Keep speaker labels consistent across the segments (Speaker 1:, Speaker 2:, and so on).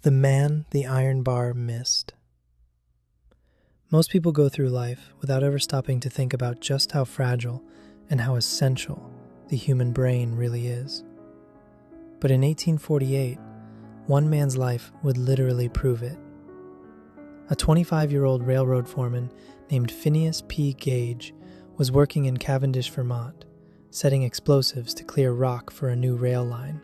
Speaker 1: The man the iron bar missed. Most people go through life without ever stopping to think about just how fragile and how essential the human brain really is. But in 1848, one man's life would literally prove it. A 25-year-old railroad foreman named Phineas P. Gage was working in Cavendish, Vermont, setting explosives to clear rock for a new rail line.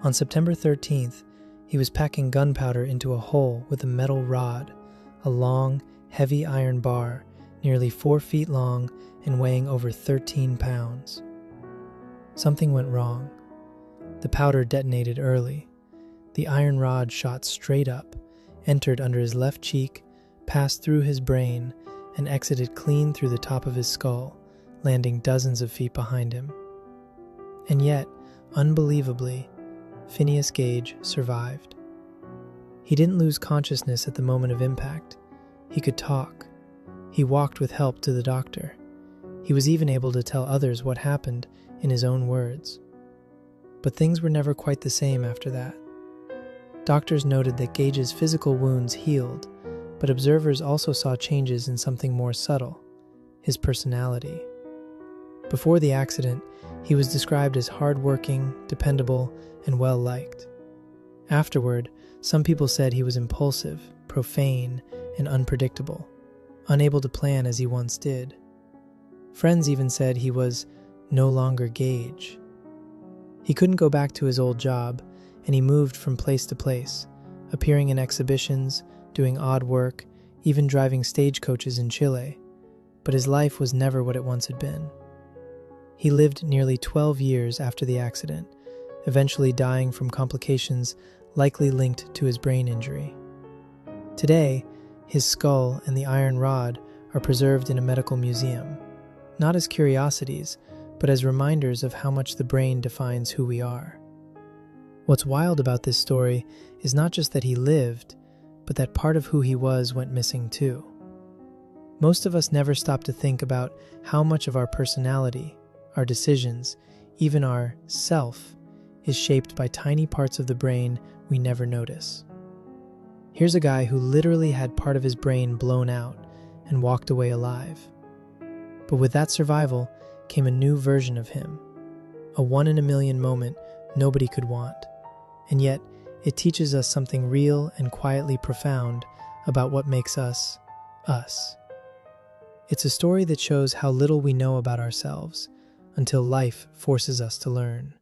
Speaker 1: On September 13th, he was packing gunpowder into a hole with a metal rod, a long, heavy iron bar, nearly 4 feet long and weighing over 13 pounds. Something went wrong. The powder detonated early. The iron rod shot straight up, entered under his left cheek, passed through his brain, and exited clean through the top of his skull, landing dozens of feet behind him. And yet, unbelievably, Phineas Gage survived. He didn't lose consciousness at the moment of impact. He could talk. He walked with help to the doctor. He was even able to tell others what happened in his own words. But things were never quite the same after that. Doctors noted that Gage's physical wounds healed, but observers also saw changes in something more subtle: his personality. Before the accident, he was described as hardworking, dependable, and well-liked. Afterward, some people said he was impulsive, profane, and unpredictable, unable to plan as he once did. Friends even said he was no longer Gage. He couldn't go back to his old job, and he moved from place to place, appearing in exhibitions, doing odd work, even driving stagecoaches in Chile. But his life was never what it once had been. He lived nearly 12 years after the accident, eventually dying from complications likely linked to his brain injury. Today, his skull and the iron rod are preserved in a medical museum, not as curiosities, but as reminders of how much the brain defines who we are. What's wild about this story is not just that he lived, but that part of who he was went missing too. Most of us never stop to think about how much of our personality, our decisions, even our self, is shaped by tiny parts of the brain we never notice. Here's a guy who literally had part of his brain blown out and walked away alive. But with that survival came a new version of him, a one-in-a-million moment nobody could want. And yet, it teaches us something real and quietly profound about what makes us, us. It's a story that shows how little we know about ourselves until life forces us to learn.